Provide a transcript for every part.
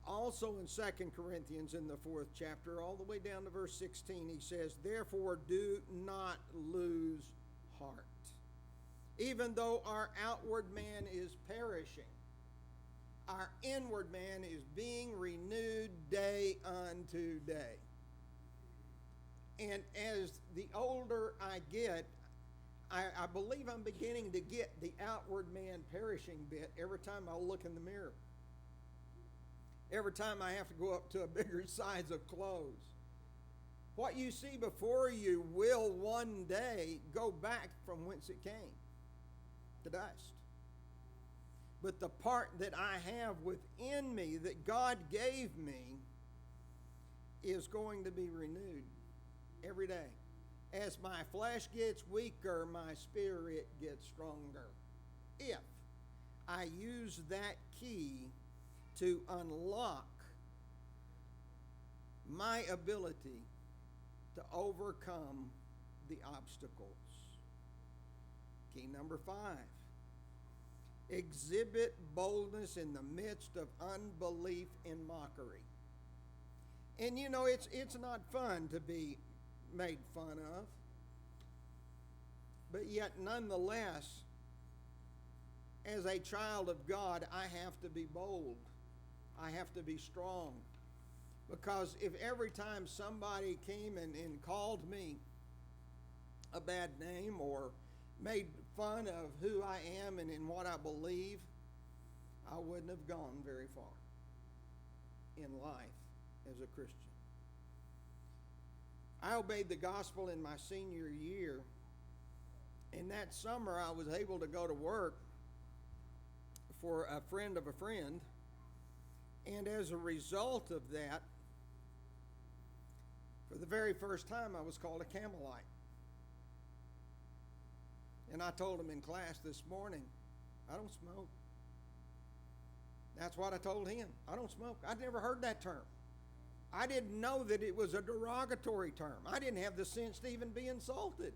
Also in 2 Corinthians in the 4th chapter, all the way down to verse 16, he says, "Therefore do not lose heart. Even though our outward man is perishing, our inward man is being renewed day unto day." And as the older I get, I believe I'm beginning to get the outward man perishing bit every time I look in the mirror. Every time I have to go up to a bigger size of clothes. What you see before you will one day go back from whence it came, the dust. But the part that I have within me that God gave me is going to be renewed every day. As my flesh gets weaker, my spirit gets stronger. If I use that key to unlock my ability to overcome the obstacles. Key number 5. Exhibit boldness in the midst of unbelief and mockery. And you know, it's not fun to be made fun of. But yet, nonetheless, as a child of God, I have to be bold. I have to be strong. Because if every time somebody came and called me a bad name or made fun of who I am and in what I believe, I wouldn't have gone very far in life as a Christian. I obeyed the gospel in my senior year, and that summer I was able to go to work for a friend of a friend, and as a result of that, for the very first time I was called a Campbellite. And I told him in class this morning, I don't smoke. That's what I told him. I don't smoke. I'd never heard that term. I didn't know that it was a derogatory term. I didn't have the sense to even be insulted.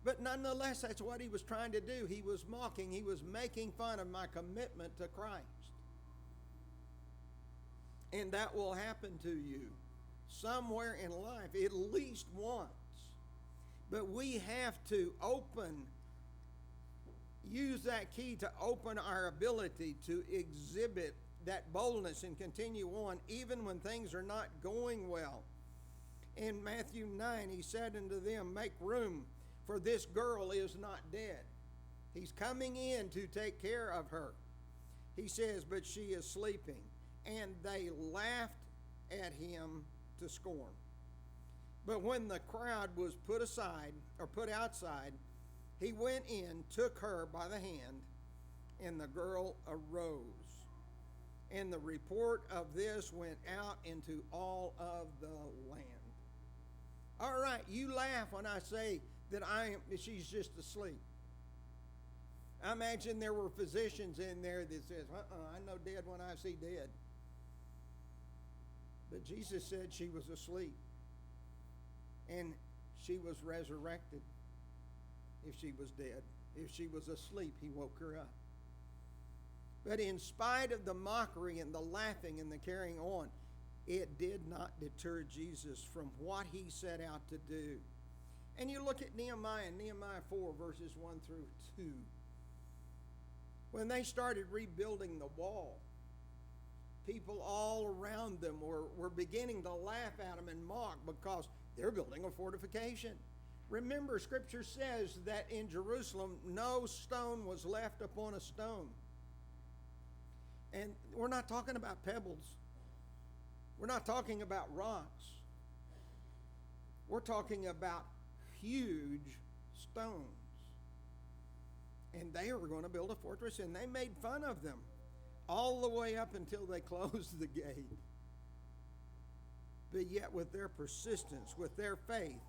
But nonetheless, that's what he was trying to do. He was mocking. He was making fun of my commitment to Christ. And that will happen to you somewhere in life, at least once. But we have to use that key to open our ability to exhibit that boldness and continue on even when things are not going well. In Matthew 9, he said unto them, "Make room, for this girl is not dead." He's coming in to take care of her. He says, "But she is sleeping." And they laughed at him to scorn. But when the crowd was put outside, he went in, took her by the hand, and the girl arose. And the report of this went out into all of the land. All right, you laugh when I say that she's just asleep. I imagine there were physicians in there that says, I know dead when I see dead. But Jesus said she was asleep. And she was resurrected if she was dead. If she was asleep, he woke her up. But in spite of the mockery and the laughing and the carrying on, it did not deter Jesus from what he set out to do. And you look at Nehemiah 4, verses 1 through 2. When they started rebuilding the wall, people all around them were beginning to laugh at them and mock because they're building a fortification. Remember, Scripture says that in Jerusalem, no stone was left upon a stone. And we're not talking about pebbles. We're not talking about rocks. We're talking about huge stones. And they were going to build a fortress, and they made fun of them all the way up until they closed the gate. But yet with their persistence, with their faith,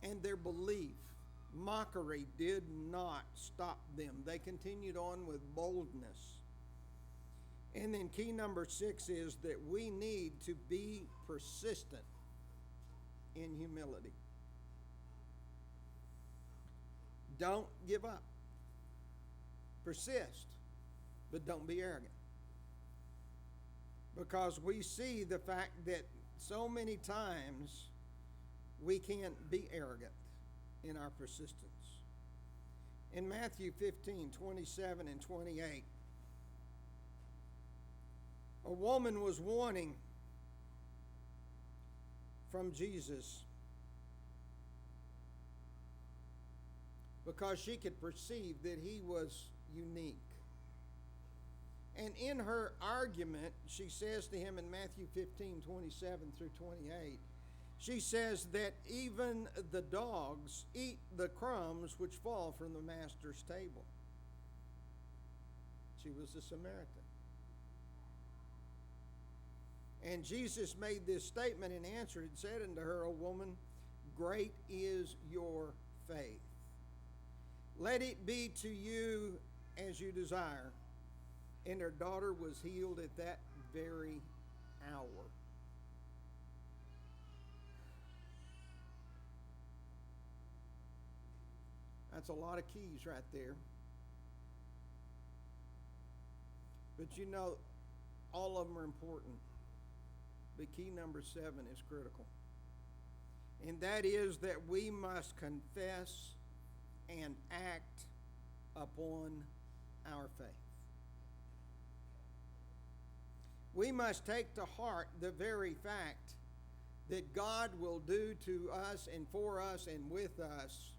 and their belief, mockery did not stop them. They continued on with boldness. And then key number 6 is that we need to be persistent in humility. Don't give up. Persist, but don't be arrogant. because we see the fact that so many times we can't be arrogant in our persistence. In Matthew 15:27 and 28, a woman was wanting from Jesus because she could perceive that he was unique. And in her argument, she says to him in Matthew 15:27 through 28, she says that even the dogs eat the crumbs which fall from the master's table. She was a Samaritan. And Jesus made this statement and answered and said unto her, O woman, great is your faith. Let it be to you as you desire. And her daughter was healed at that very hour. That's a lot of keys right there. But you know, all of them are important. But key number 7 is critical. And that is that we must confess and act upon our faith. We must take to heart the very fact that God will do to us and for us and with us